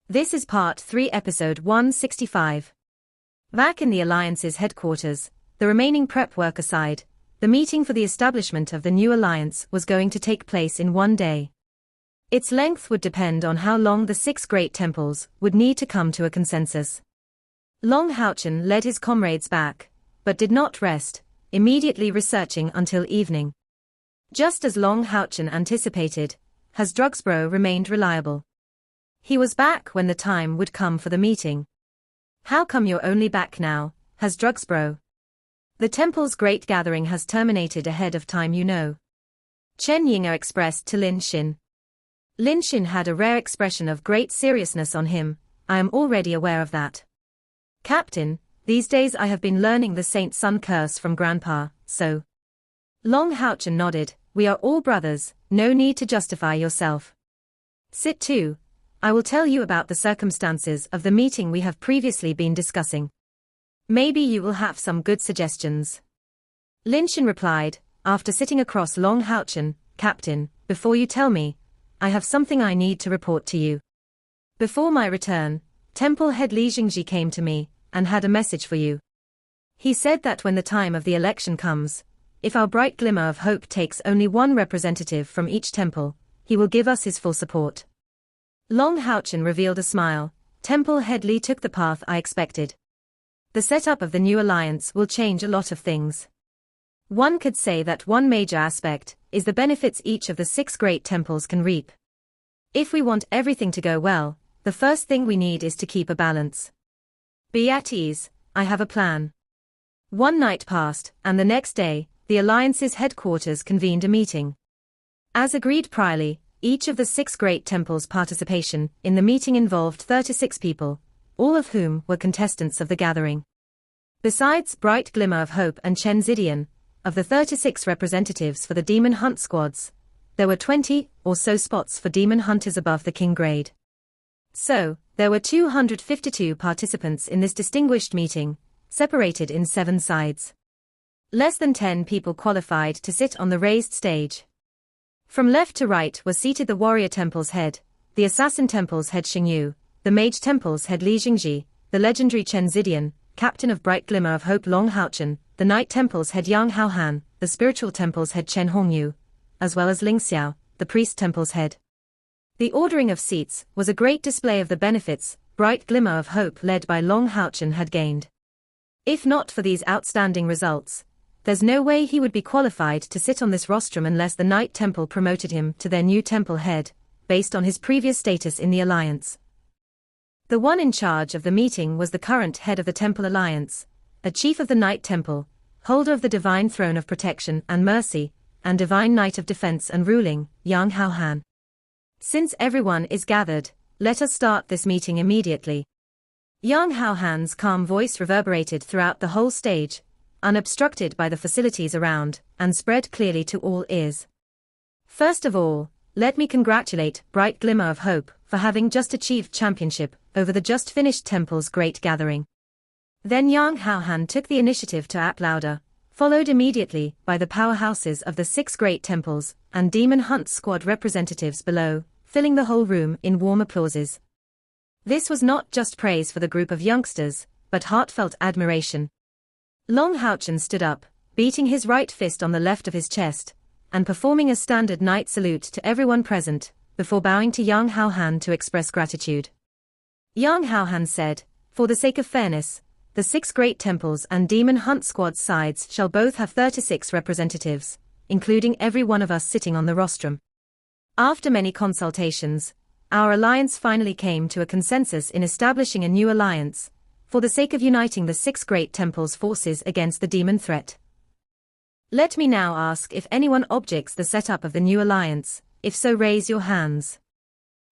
This is Part 3, Episode 165. Back in the Alliance's headquarters, the remaining prep work aside, the meeting for the establishment of the new alliance was going to take place in one day. Its length would depend on how long the 6 great temples would need to come to a consensus. Long Houchen led his comrades back, but did not rest, immediately researching until evening. Just as Long Houchen anticipated, Hasdrugsbro remained reliable. He was back when the time would come for the meeting. How come you're only back now, Hasdrugsbro? The temple's great gathering has terminated ahead of time, you know. Chen Yinger expressed to Lin Xin. Lin Xin had a rare expression of great seriousness on him. I am already aware of that. Captain, these days I have been learning the Saint Sun curse from Grandpa, so. Long Houchen nodded. We are all brothers, no need to justify yourself. Sit too. I will tell you about the circumstances of the meeting we have previously been discussing. Maybe you will have some good suggestions. Lin Xin replied, after sitting across Long Houchen. Captain, before you tell me, I have something I need to report to you. Before my return, Temple Head Li Jingji came to me and had a message for you. He said that when the time of the election comes, if our bright glimmer of hope takes only one representative from each temple, he will give us his full support. Long Houchen revealed a smile. Temple Head Li took the path I expected. The setup of the new alliance will change a lot of things. One could say that one major aspect is the benefits each of the 6 great temples can reap. If we want everything to go well, the first thing we need is to keep a balance. Be at ease, I have a plan. One night passed, and the next day, the alliance's headquarters convened a meeting. As agreed priorly, each of the 6 great temples' participation in the meeting involved 36 people, all of whom were contestants of the gathering. Besides Bright Glimmer of Hope and Chen Zidian, of the 36 representatives for the Demon Hunt squads, there were 20 or so spots for demon hunters above the king grade. So, there were 252 participants in this distinguished meeting, separated in 7 sides. Less than 10 people qualified to sit on the raised stage. From left to right were seated the Warrior Temple's head, the Assassin Temple's head Xingyu, the Mage Temple's head Li Jingji, the legendary Chen Zidian, Captain of Bright Glimmer of Hope Long Houchen, the Night Temple's head Yang Haohan, the Spiritual Temple's head Chen Hongyu, as well as Ling Xiao, the Priest Temple's head. The ordering of seats was a great display of the benefits Bright Glimmer of Hope led by Long Houchen had gained. If not for these outstanding results, there's no way he would be qualified to sit on this rostrum unless the Night Temple promoted him to their new temple head, based on his previous status in the alliance. The one in charge of the meeting was the current head of the Temple Alliance, a chief of the Night Temple, holder of the Divine Throne of Protection and Mercy, and Divine Knight of Defense and Ruling, Yang Haohan. Since everyone is gathered, let us start this meeting immediately. Yang Haohan's calm voice reverberated throughout the whole stage, unobstructed by the facilities around, and spread clearly to all ears. First of all, let me congratulate Bright Glimmer of Hope for having just achieved championship over the just finished temple's great gathering. Then Yang Haohan took the initiative to act louder, followed immediately by the powerhouses of the 6 great temples and Demon Hunt squad representatives below, filling the whole room in warm applauses. This was not just praise for the group of youngsters, but heartfelt admiration. Long Houchen stood up, beating his right fist on the left of his chest, and performing a standard knight salute to everyone present, before bowing to Yang Haohan to express gratitude. Yang Haohan said, for the sake of fairness, the 6 great temples and Demon Hunt squad sides shall both have 36 representatives, including every one of us sitting on the rostrum. After many consultations, our alliance finally came to a consensus in establishing a new alliance, for the sake of uniting the 6 great temples' forces against the demon threat. Let me now ask if anyone objects the setup of the new alliance. If so, raise your hands.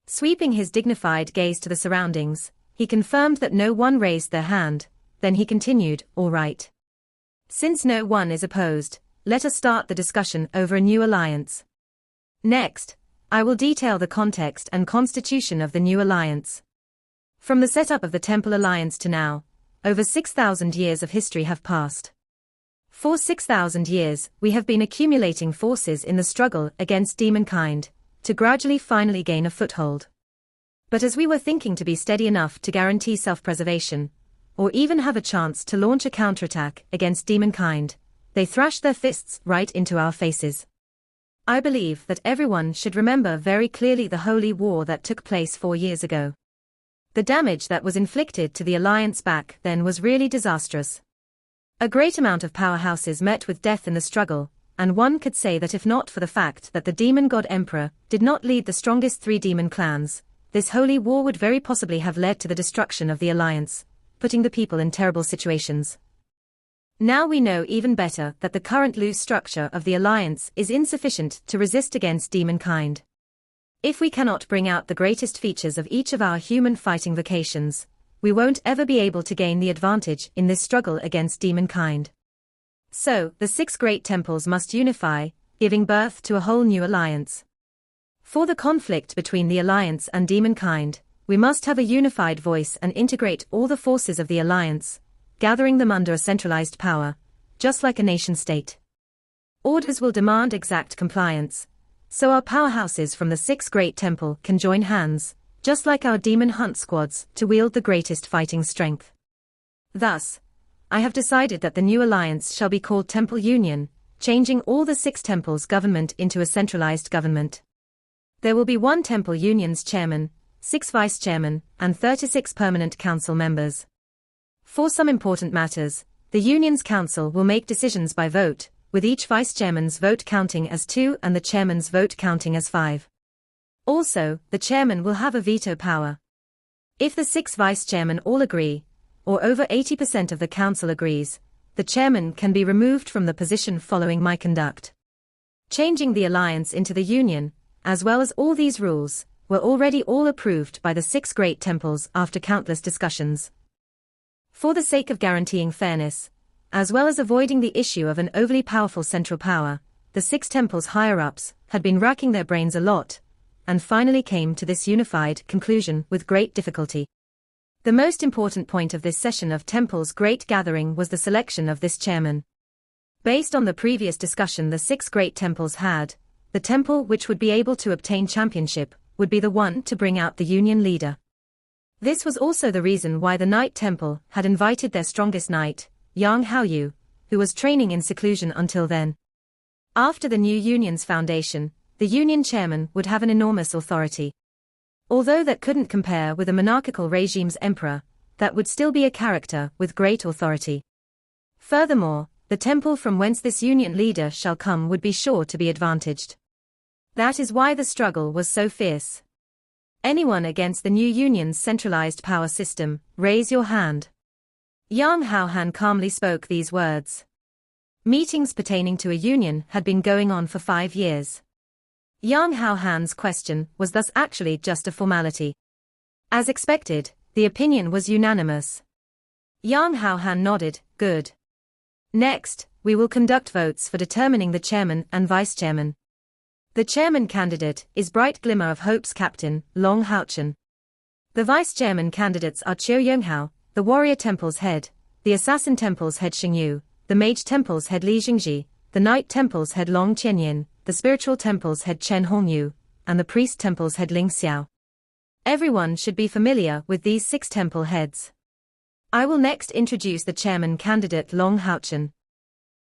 Sweeping his dignified gaze to the surroundings, he confirmed that no one raised their hand, then he continued, all right. Since no one is opposed, let us start the discussion over a new alliance. Next, I will detail the context and constitution of the new alliance. From the setup of the Temple Alliance to now, over 6,000 years of history have passed. For 6,000 years, we have been accumulating forces in the struggle against demonkind, to gradually finally gain a foothold. But as we were thinking to be steady enough to guarantee self-preservation, or even have a chance to launch a counterattack against demonkind, they thrashed their fists right into our faces. I believe that everyone should remember very clearly the holy war that took place 4 years ago. The damage that was inflicted to the alliance back then was really disastrous. A great amount of powerhouses met with death in the struggle, and one could say that if not for the fact that the demon god emperor did not lead the strongest 3 demon clans, this holy war would very possibly have led to the destruction of the alliance, putting the people in terrible situations. Now we know even better that the current loose structure of the alliance is insufficient to resist against demonkind. If we cannot bring out the greatest features of each of our human fighting vocations, we won't ever be able to gain the advantage in this struggle against demonkind. So, the 6 great temples must unify, giving birth to a whole new alliance. For the conflict between the alliance and demonkind, we must have a unified voice and integrate all the forces of the alliance, gathering them under a centralized power, just like a nation-state. Orders will demand exact compliance, so our powerhouses from the 6 great temple can join hands, just like our demon hunt squads, to wield the greatest fighting strength. Thus, I have decided that the new alliance shall be called Temple Union, changing all the 6 temples' government into a centralized government. There will be 1 Temple Union's chairman, 6 vice-chairmen, and 36 permanent council members. For some important matters, the Union's council will make decisions by vote, with each vice-chairman's vote counting as 2 and the chairman's vote counting as 5. Also, the chairman will have a veto power. If the 6 vice-chairmen all agree, or over 80% of the council agrees, the chairman can be removed from the position following my conduct. Changing the alliance into the Union, as well as all these rules, were already all approved by the 6 great temples after countless discussions. For the sake of guaranteeing fairness, as well as avoiding the issue of an overly powerful central power, the 6 temples' higher-ups had been racking their brains a lot, and finally came to this unified conclusion with great difficulty. The most important point of this session of Temple's Great Gathering was the selection of this chairman. Based on the previous discussion the 6 great temples had, the temple which would be able to obtain championship would be the one to bring out the Union leader. This was also the reason why the Knight Temple had invited their strongest knight, Yang Haoyu, who was training in seclusion until then. After the new Union's foundation, the Union chairman would have an enormous authority. Although that couldn't compare with a monarchical regime's emperor, that would still be a character with great authority. Furthermore, the temple from whence this Union leader shall come would be sure to be advantaged. That is why the struggle was so fierce. Anyone against the new Union's centralized power system, raise your hand. Yang Haohan calmly spoke these words. Meetings pertaining to a union had been going on for 5 years. Yang Haohan's question was thus actually just a formality. As expected, the opinion was unanimous. Yang Haohan nodded, good. Next, we will conduct votes for determining the chairman and vice-chairman. The chairman candidate is Bright Glimmer of Hope's captain, Long Haochen. The vice-chairman candidates are Chiu Yonghao, the warrior temple's head, the assassin temple's head Xingyu, the mage temple's head Li Jingji, the knight temple's head Long Qianyin, the spiritual temple's head Chen Hongyu, and the priest temple's head Ling Xiao. Everyone should be familiar with these 6 temple heads. I will next introduce the chairman candidate Long Haochen.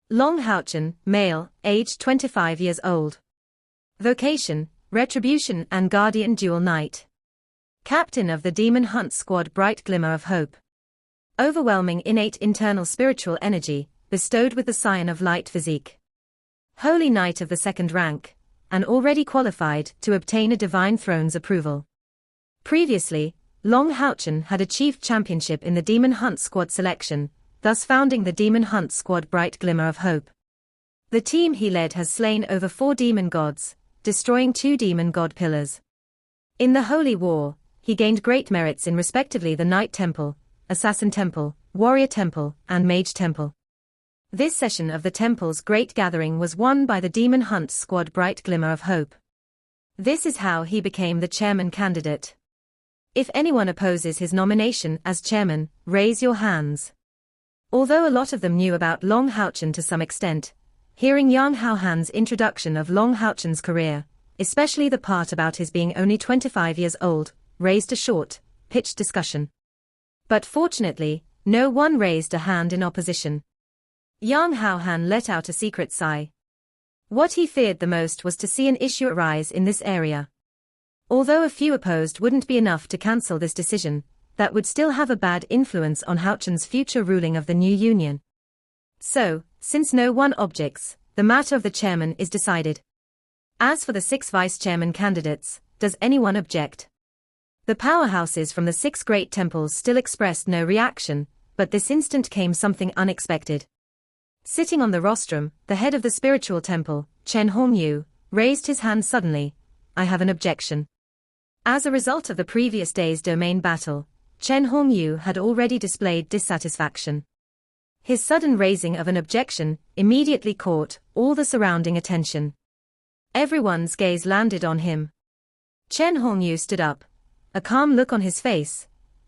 Long Haochen, male, age 25 years old. Vocation, Retribution and Guardian Dual Knight. Captain of the Demon Hunt Squad Bright Glimmer of Hope. Overwhelming innate internal spiritual energy, bestowed with the Scion of Light physique. Holy Knight of the 2nd rank, and already qualified to obtain a Divine Throne's approval. Previously, Long Haochen had achieved championship in the Demon Hunt Squad selection, thus founding the Demon Hunt Squad Bright Glimmer of Hope. The team he led has slain over 4 demon gods, destroying 2 demon god pillars. In the Holy War, he gained great merits in respectively the Knight Temple, Assassin Temple, Warrior Temple, and Mage Temple. This session of the Temple's Great Gathering was won by the Demon Hunt Squad Bright Glimmer of Hope. This is how he became the chairman candidate. If anyone opposes his nomination as chairman, raise your hands. Although a lot of them knew about Long Haochen to some extent, hearing Yang Haohan's introduction of Long Haochen's career, especially the part about his being only 25 years old, raised a short, pitched discussion. But fortunately, no one raised a hand in opposition. Yang Haohan let out a secret sigh. What he feared the most was to see an issue arise in this area. Although a few opposed wouldn't be enough to cancel this decision, that would still have a bad influence on Haochen's future ruling of the new union. So, since no one objects, the matter of the chairman is decided. As for the 6 vice-chairman candidates, does anyone object? The powerhouses from the 6 great temples still expressed no reaction, but this instant came something unexpected. Sitting on the rostrum, the head of the spiritual temple, Chen Hongyu, raised his hand suddenly. I have an objection. As a result of the previous day's domain battle, Chen Hongyu had already displayed dissatisfaction. His sudden raising of an objection immediately caught all the surrounding attention. Everyone's gaze landed on him. Chen Hongyu stood up, a calm look on his face.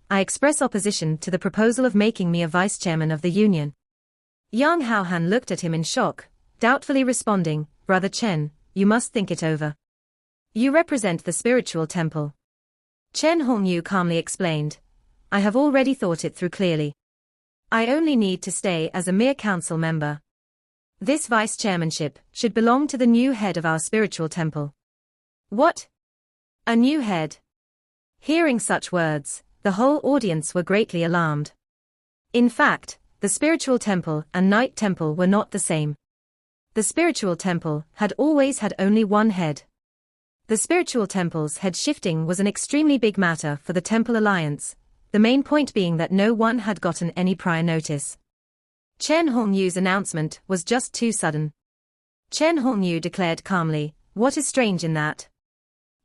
I express opposition to the proposal of making me a vice-chairman of the union. Yang Haohan looked at him in shock, doubtfully responding, Brother Chen, you must think it over. You represent the spiritual temple. Chen Hongyu calmly explained, I have already thought it through clearly. I only need to stay as a mere council member. This vice-chairmanship should belong to the new head of our spiritual temple. What? A new head? Hearing such words, the whole audience were greatly alarmed. In fact, the spiritual temple and night temple were not the same. The spiritual temple had always had only one head. The spiritual temple's head shifting was an extremely big matter for the Temple Alliance, the main point being that no one had gotten any prior notice. Chen Hongyu's announcement was just too sudden. Chen Hongyu declared calmly, what is strange in that?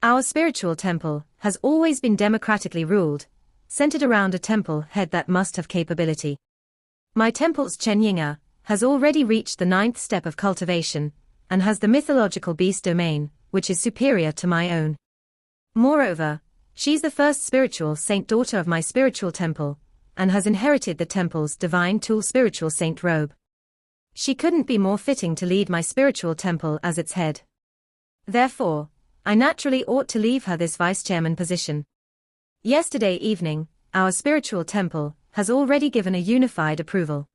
Our spiritual temple has always been democratically ruled, centered around a temple head that must have capability. My temple's Chen Yinga has already reached the 9th step of cultivation, and has the mythological beast domain, which is superior to my own. Moreover, she's the first spiritual saint daughter of my spiritual temple, and has inherited the temple's divine tool spiritual saint robe. She couldn't be more fitting to lead my spiritual temple as its head. Therefore, I naturally ought to leave her this vice-chairman position. Yesterday evening, our spiritual temple has already given a unified approval.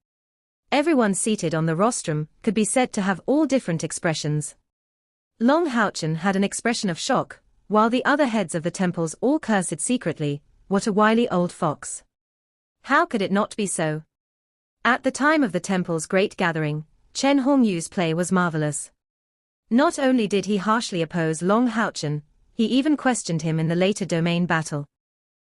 Everyone seated on the rostrum could be said to have all different expressions. Long Haochen had an expression of shock, while the other heads of the temples all cursed secretly, what a wily old fox. How could it not be so? At the time of the temple's great gathering, Chen Hongyu's play was marvelous. Not only did he harshly oppose Long Haochen, he even questioned him in the later domain battle.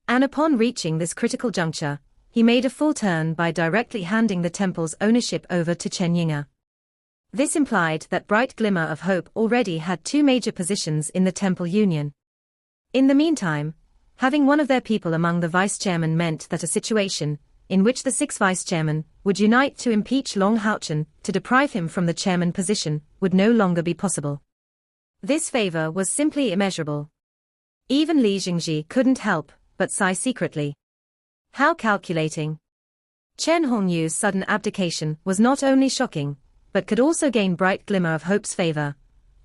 And upon reaching this critical juncture, he made a full turn by directly handing the temple's ownership over to Chen Yinga. This implied that Bright Glimmer of Hope already had 2 major positions in the temple union. In the meantime, having one of their people among the vice-chairmen meant that a situation, in which the 6 vice-chairmen would unite to impeach Long Haochen to deprive him from the chairman position, would no longer be possible. This favor was simply immeasurable. Even Li Jingji couldn't help but sigh secretly. How calculating! Chen Hongyu's sudden abdication was not only shocking, but could also gain Bright Glimmer of Hope's favor,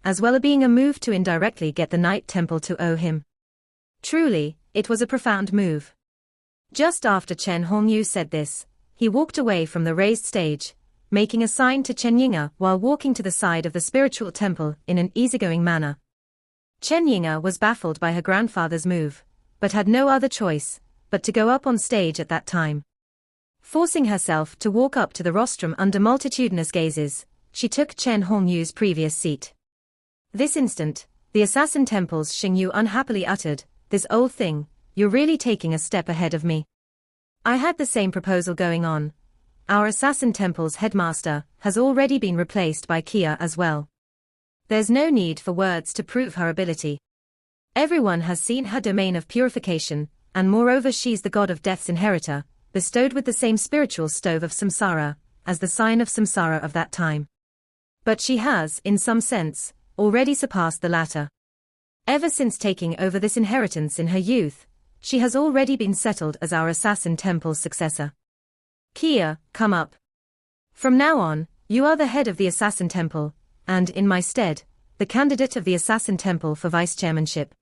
as well as being a move to indirectly get the Night Temple to owe him. Truly, it was a profound move. Just after Chen Hongyu said this, he walked away from the raised stage, making a sign to Chen Yinga while walking to the side of the spiritual temple in an easygoing manner. Chen Yinga was baffled by her grandfather's move, but had no other choice but to go up on stage at that time. Forcing herself to walk up to the rostrum under multitudinous gazes, she took Chen Hongyu's previous seat. This instant, the assassin temple's Xingyu unhappily uttered, "This old thing, you're really taking a step ahead of me. I had the same proposal going on. Our assassin temple's headmaster has already been replaced by Kia as well. There's no need for words to prove her ability. Everyone has seen her domain of purification, and moreover she's the god of death's inheritor, bestowed with the same spiritual stove of samsara, as the sign of samsara of that time. But she has, in some sense, already surpassed the latter. Ever since taking over this inheritance in her youth, she has already been settled as our assassin temple's successor. Kia, come up. From now on, you are the head of the assassin temple, and in my stead, the candidate of the assassin temple for vice-chairmanship."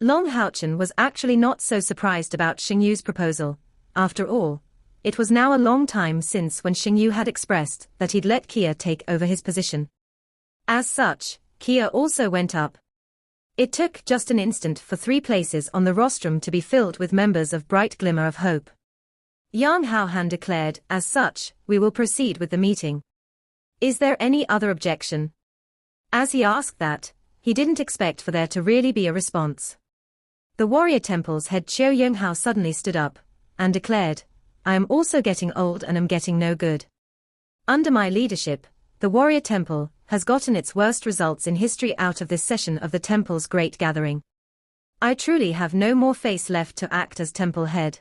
Long Haochen was actually not so surprised about Xingyu's proposal. After all, it was now a long time since when Xingyu had expressed that he'd let Kia take over his position. As such, Kia also went up. It took just an instant for 3 places on the rostrum to be filled with members of Bright Glimmer of Hope. Yang Haohan declared, as such, we will proceed with the meeting. Is there any other objection? As he asked that, he didn't expect for there to really be a response. The warrior temple's head Qiu Yonghao suddenly stood up, and declared, I am also getting old and am getting no good. Under my leadership, the warrior temple has gotten its worst results in history out of this session of the temple's great gathering. I truly have no more face left to act as temple head.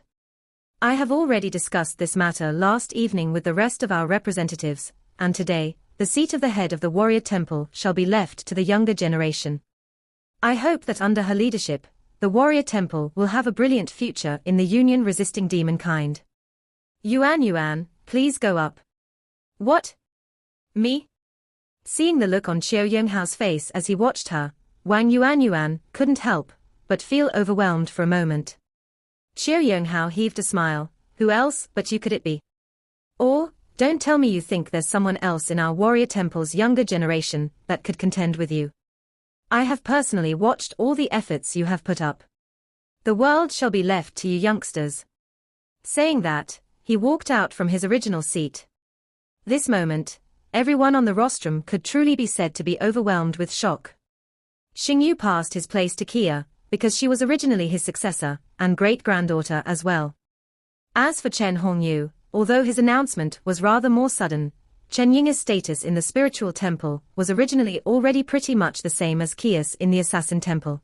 I have already discussed this matter last evening with the rest of our representatives, and today, the seat of the head of the warrior temple shall be left to the younger generation. I hope that under her leadership, the warrior temple will have a brilliant future in the union resisting demonkind. Yuan, please go up. What? Me? Seeing the look on Qiu Yonghao's face as he watched her, Wang Yuan couldn't help but feel overwhelmed for a moment. Qiu Yonghao heaved a smile. Who else but you could it be? Or, don't tell me you think there's someone else in our warrior temple's younger generation that could contend with you. I have personally watched all the efforts you have put up. The world shall be left to you youngsters. Saying that, he walked out from his original seat. This moment, everyone on the rostrum could truly be said to be overwhelmed with shock. Xingyu passed his place to Kia, because she was originally his successor, and great-granddaughter as well. As for Chen Hongyu, although his announcement was rather more sudden, Chen Ying's status in the spiritual temple was originally already pretty much the same as Kia's in the assassin temple.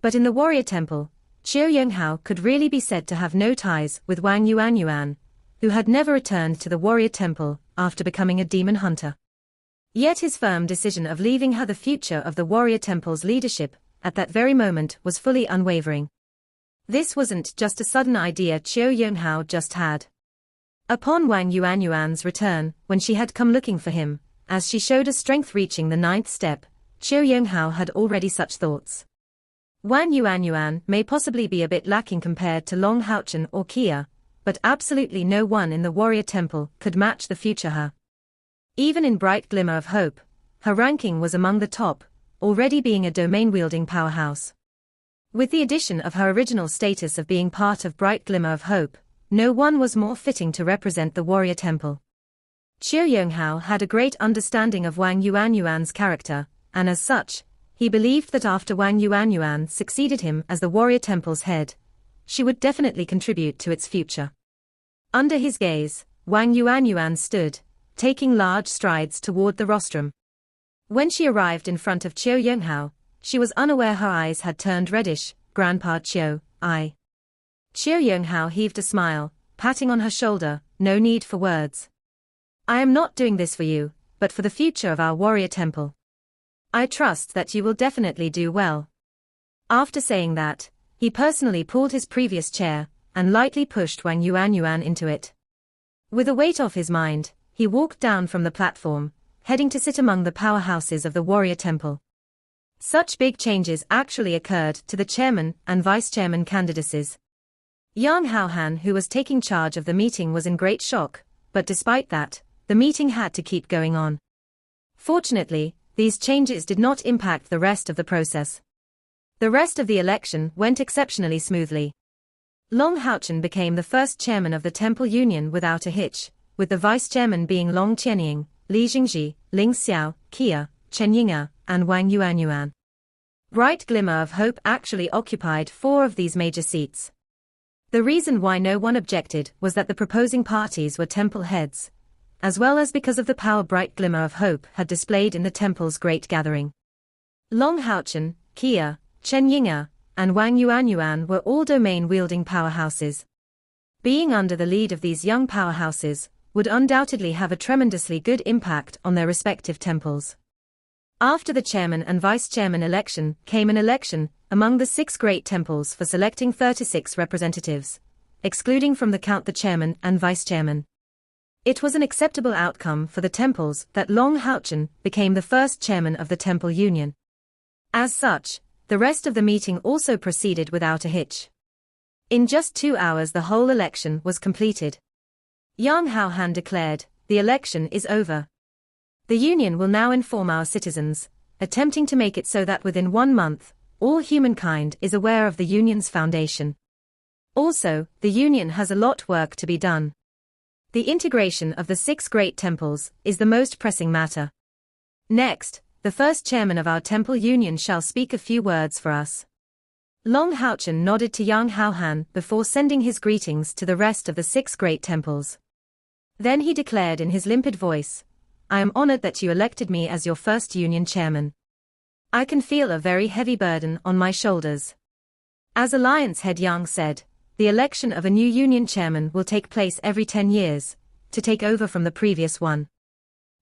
But in the warrior temple, Qiu Yonghao could really be said to have no ties with Wang Yuan, who had never returned to the warrior temple after becoming a demon hunter. Yet his firm decision of leaving her the future of the warrior temple's leadership at that very moment was fully unwavering. This wasn't just a sudden idea Qiu Yonghao just had. Upon Wang Yuan's return, when she had come looking for him, as she showed a strength reaching the 9th step, Qiu Yonghao had already such thoughts. Wang Yuan may possibly be a bit lacking compared to Long Haochen or Kia, but absolutely no one in the warrior temple could match the future her. Even in Bright Glimmer of Hope, her ranking was among the top, already being a domain-wielding powerhouse. With the addition of her original status of being part of Bright Glimmer of Hope, no one was more fitting to represent the warrior temple. Qiu Yonghao had a great understanding of Wang Yuan's character, and as such, he believed that after Wang Yuan succeeded him as the warrior temple's head, she would definitely contribute to its future. Under his gaze, Wang Yuan stood, taking large strides toward the rostrum. When she arrived in front of Qiu Yonghao, she was unaware her eyes had turned reddish. Grandpa Qiu, I. Qiu Yonghao heaved a smile, patting on her shoulder. No need for words. I am not doing this for you, but for the future of our warrior temple. I trust that you will definitely do well. After saying that, he personally pulled his previous chair, and lightly pushed Wang Yuan into it. With a weight off his mind, he walked down from the platform, heading to sit among the powerhouses of the warrior temple. Such big changes actually occurred to the chairman and vice-chairman candidacies. Yang Haohan, who was taking charge of the meeting, was in great shock, but despite that, the meeting had to keep going on. Fortunately, these changes did not impact the rest of the process. The rest of the election went exceptionally smoothly. Long Haochen became the first chairman of the Temple Union without a hitch, with the vice-chairman being Long Qianying, Li Jingji, Ling Xiao, Kia, Chen Ying'er, and Wang Yuan. Bright Glimmer of Hope actually occupied 4 of these major seats. The reason why no one objected was that the proposing parties were temple heads, as well as because of the power Bright Glimmer of Hope had displayed in the temple's great gathering. Long Haochen, Kia, Chen Ying'er, and Wang Yuan were all domain-wielding powerhouses. Being under the lead of these young powerhouses would undoubtedly have a tremendously good impact on their respective temples. After the chairman and vice-chairman election came an election among the 6 great temples for selecting 36 representatives, excluding from the count the chairman and vice-chairman. It was an acceptable outcome for the temples that Long Haochen became the first chairman of the Temple Union. As such, The rest of the meeting also proceeded without a hitch. In just 2 hours the whole election was completed. Yang Haohan declared, "The election is over. The Union will now inform our citizens, attempting to make it so that within 1 month, all humankind is aware of the Union's foundation. Also, the Union has a lot work to be done. The integration of the 6 great temples is the most pressing matter. Next, the first chairman of our temple union shall speak a few words for us." Long Haochen nodded to Yang Haohan before sending his greetings to the rest of the 6 great temples. Then he declared in his limpid voice, "I am honored that you elected me as your first union chairman. I can feel a very heavy burden on my shoulders." As Alliance head Yang said, "The election of a new union chairman will take place every 10 years, to take over from the previous one.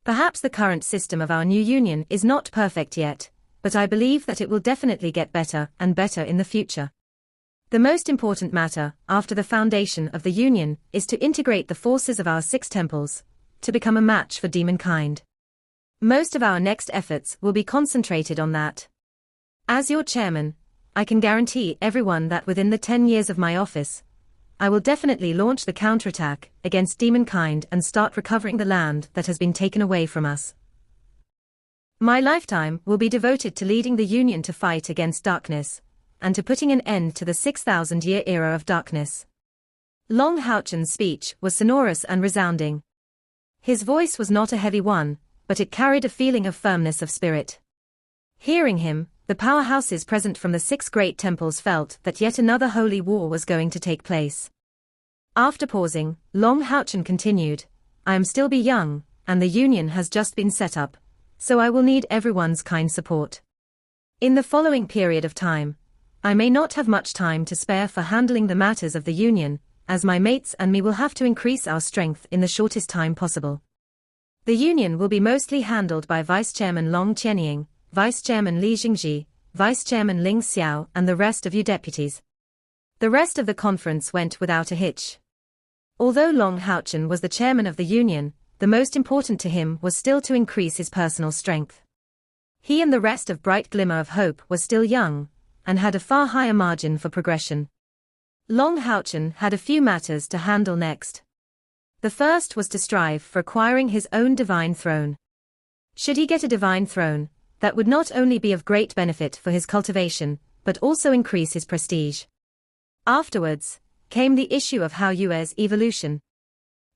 Perhaps the current system of our new union is not perfect yet, but I believe that it will definitely get better and better in the future. The most important matter, after the foundation of the Union, is to integrate the forces of our 6 temples, to become a match for demonkind. Most of our next efforts will be concentrated on that. As your chairman, I can guarantee everyone that within the 10 years of my office, I will definitely launch the counterattack against demonkind and start recovering the land that has been taken away from us. My lifetime will be devoted to leading the Union to fight against darkness, and to putting an end to the 6,000-year era of darkness." Long Haochen's speech was sonorous and resounding. His voice was not a heavy one, but it carried a feeling of firmness of spirit. Hearing him, the powerhouses present from the 6 great temples felt that yet another holy war was going to take place. After pausing, Long Haochen continued, "I am still young, and the Union has just been set up, so I will need everyone's kind support. In the following period of time, I may not have much time to spare for handling the matters of the Union, as my mates and me will have to increase our strength in the shortest time possible. The Union will be mostly handled by Vice Chairman Long Qianying, Vice Chairman Li Jingji, Vice Chairman Ling Xiao and the rest of you deputies." The rest of the conference went without a hitch. Although Long Haochen was the chairman of the Union, the most important to him was still to increase his personal strength. He and the rest of Bright Glimmer of Hope were still young, and had a far higher margin for progression. Long Haochen had a few matters to handle next. The first was to strive for acquiring his own divine throne. Should he get a divine throne, that would not only be of great benefit for his cultivation, but also increase his prestige. Afterwards, came the issue of Hao Yue's evolution.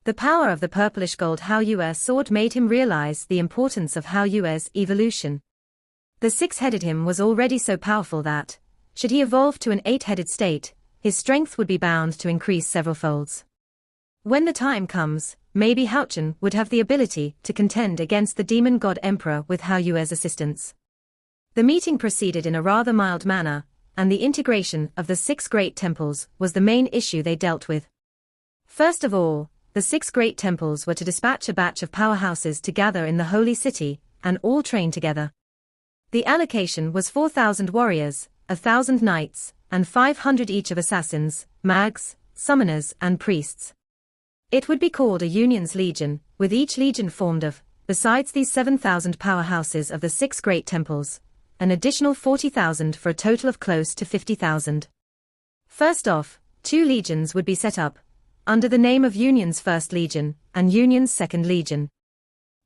The power of the purplish gold Hao Yue sword made him realize the importance of Hao Yue's evolution. The 6-headed him was already so powerful that, should he evolve to an 8-headed state, his strength would be bound to increase several folds. When the time comes, maybe Haochen would have the ability to contend against the demon god emperor with Hao Yue's assistance. The meeting proceeded in a rather mild manner, and the integration of the 6 great temples was the main issue they dealt with. First of all, the 6 great temples were to dispatch a batch of powerhouses to gather in the holy city, and all train together. The allocation was 4,000 warriors, 1,000 knights, and 500 each of assassins, mags, summoners and priests. It would be called a Union's Legion, with each legion formed of, besides these 7,000 powerhouses of the 6 great temples, an additional 40,000 for a total of close to 50,000. First off, 2 legions would be set up, under the name of Union's First Legion, and Union's Second Legion.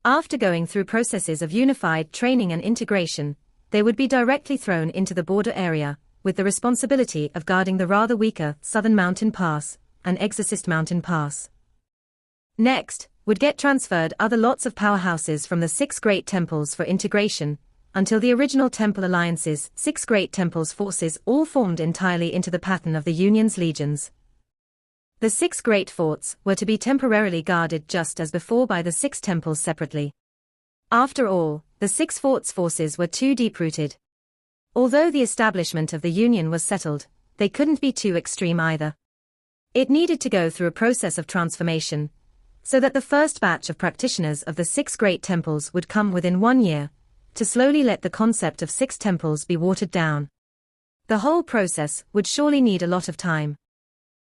After going through processes of unified training and integration, they would be directly thrown into the border area, with the responsibility of guarding the rather weaker Southern Mountain Pass and Exorcist Mountain Pass. Next, would get transferred other lots of powerhouses from the 6 great temples for integration, until the original Temple Alliance's 6 great temples forces all formed entirely into the pattern of the Union's legions. The 6 great forts were to be temporarily guarded just as before by the 6 temples separately. After all, the 6 forts' forces were too deep-rooted. Although the establishment of the Union was settled, they couldn't be too extreme either. It needed to go through a process of transformation, so that the first batch of practitioners of the 6 great temples would come within 1 year, to slowly let the concept of 6 temples be watered down. The whole process would surely need a lot of time.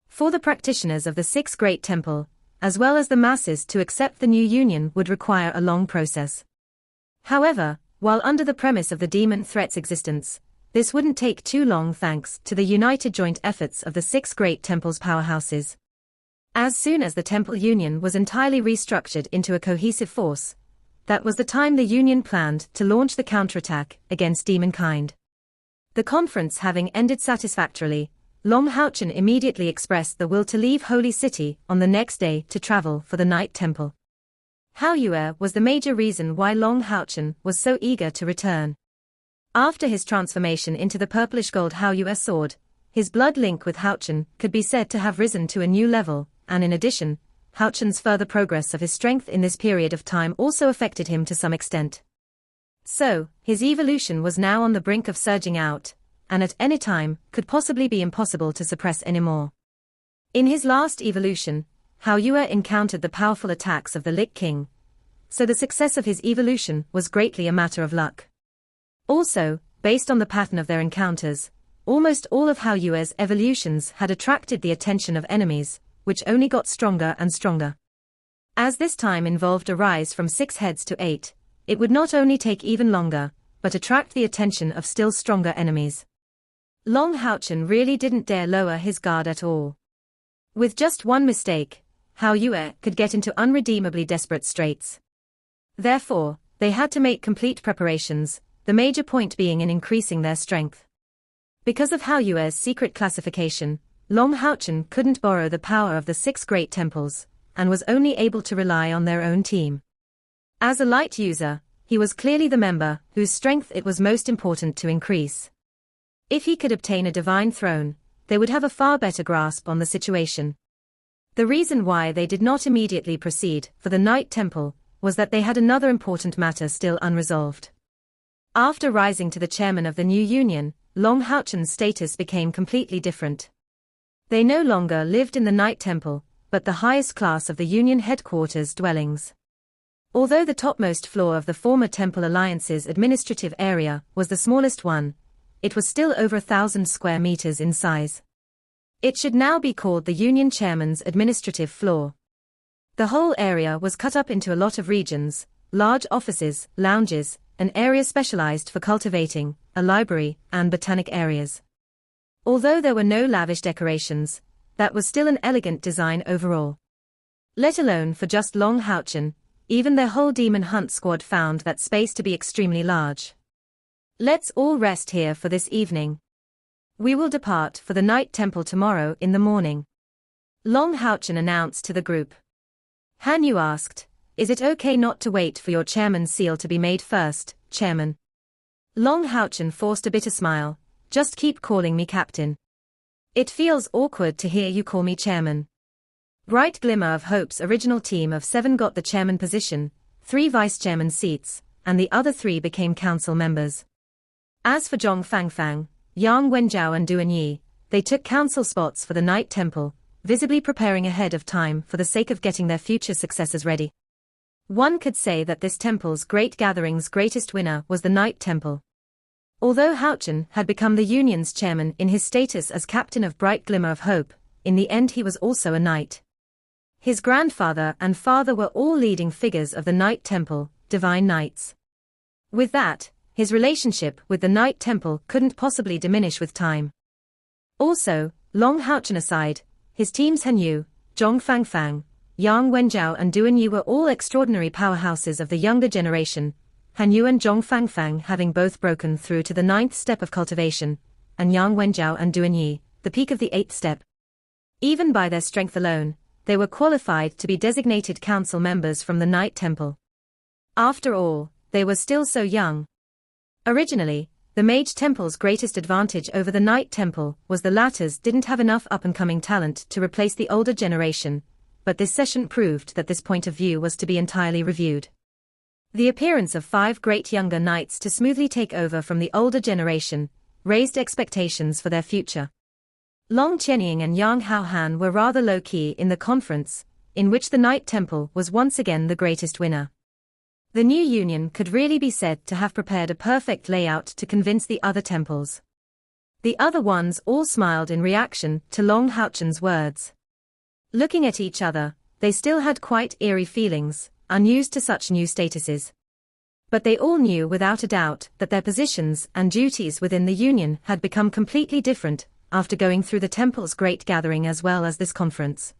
For the practitioners of the 6 great temple, as well as the masses to accept the new union would require a long process. However, while under the premise of the demon threat's existence, this wouldn't take too long thanks to the united joint efforts of the 6 great temples powerhouses. As soon as the Temple Union was entirely restructured into a cohesive force, that was the time the Union planned to launch the counterattack against demonkind. The conference having ended satisfactorily, Long Houchen immediately expressed the will to leave Holy City on the next day to travel for the Night Temple. Hao Yue was the major reason why Long Houchen was so eager to return. After his transformation into the purplish gold Hao Yue sword, his blood link with Houchen could be said to have risen to a new level, and in addition, Houchen's further progress of his strength in this period of time also affected him to some extent. So, his evolution was now on the brink of surging out, and at any time could possibly be impossible to suppress anymore. In his last evolution, Hao Yue encountered the powerful attacks of the Lich King, so the success of his evolution was greatly a matter of luck. Also, based on the pattern of their encounters, almost all of Hao Yue's evolutions had attracted the attention of enemies, which only got stronger and stronger. As this time involved a rise from 6 heads to 8, it would not only take even longer, but attract the attention of still stronger enemies. Long Houchen really didn't dare lower his guard at all. With just one mistake, Hao Yue could get into unredeemably desperate straits. Therefore, they had to make complete preparations, the major point being in increasing their strength. Because of Hao Yue's secret classification, Long Houchen couldn't borrow the power of the 6 great temples, and was only able to rely on their own team. As a light user, he was clearly the member whose strength it was most important to increase. If he could obtain a divine throne, they would have a far better grasp on the situation. The reason why they did not immediately proceed for the Night Temple was that they had another important matter still unresolved. After rising to the chairman of the new union, Long Houchen's status became completely different. They no longer lived in the Night Temple, but the highest class of the Union headquarters dwellings. Although the topmost floor of the former Temple Alliance's administrative area was the smallest one, it was still over 1,000 square meters in size. It should now be called the Union Chairman's administrative floor. The whole area was cut up into a lot of regions, large offices, lounges, an area specialized for cultivating, a library, and botanic areas. Although there were no lavish decorations, that was still an elegant design overall. Let alone for just Long Houchen, even their whole demon hunt squad found that space to be extremely large. Let's all rest here for this evening. We will depart for the Night Temple tomorrow in the morning. Long Houchen announced to the group. Han Yu asked, "Is it okay not to wait for your chairman's seal to be made first, chairman?" Long Houchen forced a bitter smile. "Just keep calling me captain. It feels awkward to hear you call me chairman." Bright Glimmer of Hope's original team of 7 got the chairman position, 3 vice-chairman seats, and the other 3 became council members. As for Zhong Fangfang, Yang Wenjiao and Duan Yi, they took council spots for the Night Temple, visibly preparing ahead of time for the sake of getting their future successors ready. One could say that this temple's great gathering's greatest winner was the Night Temple. Although Houchen had become the Union's chairman in his status as captain of Bright Glimmer of Hope, in the end he was also a knight. His grandfather and father were all leading figures of the Night Temple, divine knights. With that, his relationship with the Night Temple couldn't possibly diminish with time. Also, Long Houchen aside, his teams Han Yu, Zhong Fangfang, Yang Wenjiao and Duan Yi were all extraordinary powerhouses of the younger generation, Han Yu and Zhong Fangfang having both broken through to the 9th step of cultivation, and Yang Wenjiao and Duan Yi, the peak of the 8th step. Even by their strength alone, they were qualified to be designated council members from the Night Temple. After all, they were still so young. Originally, the Mage Temple's greatest advantage over the Night Temple was the latter's didn't have enough up-and-coming talent to replace the older generation, but this session proved that this point of view was to be entirely reviewed. The appearance of 5 great younger knights to smoothly take over from the older generation raised expectations for their future. Long Qianying and Yang Haohan were rather low-key in the conference, in which the Night Temple was once again the greatest winner. The new union could really be said to have prepared a perfect layout to convince the other temples. The other ones all smiled in reaction to Long Houchen's words. Looking at each other, they still had quite eerie feelings, unused to such new statuses. But they all knew without a doubt that their positions and duties within the Union had become completely different after going through the temple's great gathering as well as this conference.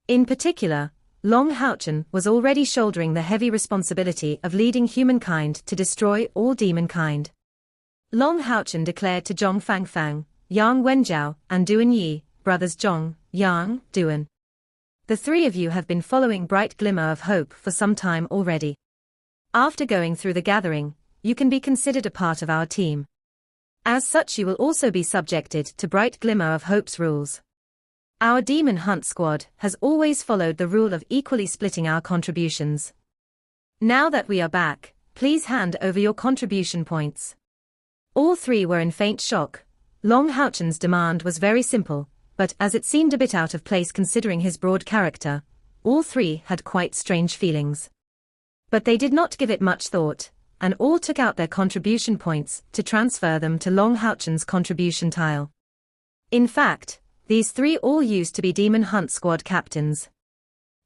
In particular, Long Houchen was already shouldering the heavy responsibility of leading humankind to destroy all demonkind. Long Houchen declared to Zhong Fangfang, Yang Wenjiao, and Duan Yi, brothers Zhong, Yang, Duan. The three of you have been following Bright Glimmer of Hope for some time already. After going through the gathering, you can be considered a part of our team. As such, you will also be subjected to Bright Glimmer of Hope's rules. Our Demon Hunt Squad has always followed the rule of equally splitting our contributions. Now that we are back, please hand over your contribution points. All three were in faint shock. Long Houchen's demand was very simple, but as it seemed a bit out of place considering his broad character, all three had quite strange feelings. But they did not give it much thought, and all took out their contribution points to transfer them to Long Houchen's contribution tile. In fact, these three all used to be Demon Hunt Squad captains.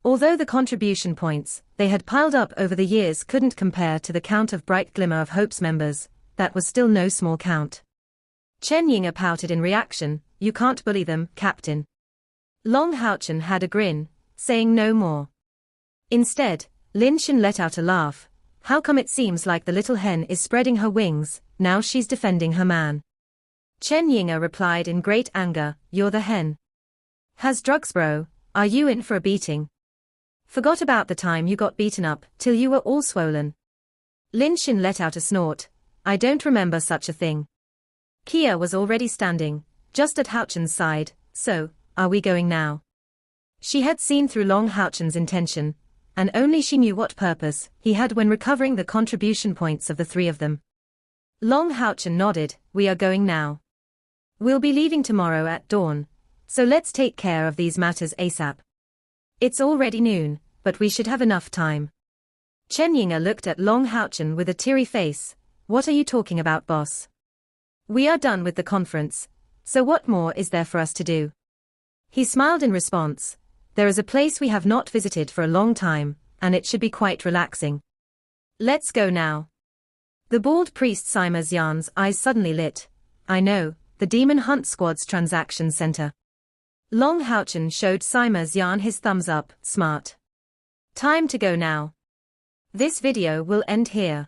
Although the contribution points they had piled up over the years couldn't compare to the count of Bright Glimmer of Hope's members, that was still no small count. Chen Ying pouted in reaction, "You can't bully them, Captain." Long Houchen had a grin, saying no more. Instead, Lin Shen let out a laugh. "How come it seems like the little hen is spreading her wings, now she's defending her man?" Chen Ying replied in great anger, "You're the hen. Has drugs, bro, are you in for a beating? Forgot about the time you got beaten up till you were all swollen." Lin Shen let out a snort, "I don't remember such a thing." Kia was already standing, just at Houchen's side. "So, are we going now?" She had seen through Long Houchen's intention, and only she knew what purpose he had when recovering the contribution points of the three of them. Long Houchen nodded, "We are going now. We'll be leaving tomorrow at dawn, so let's take care of these matters ASAP. It's already noon, but we should have enough time." Chen Ying looked at Long Houchen with a teary face. "What are you talking about, boss? We are done with the conference, so what more is there for us to do?" He smiled in response. "There is a place we have not visited for a long time, and it should be quite relaxing. Let's go now." The bald priest Sima Xian's eyes suddenly lit. "I know, the Demon Hunt Squad's transaction center." Long Houchen showed Sima Xian his thumbs up, "Smart. Time to go now." This video will end here.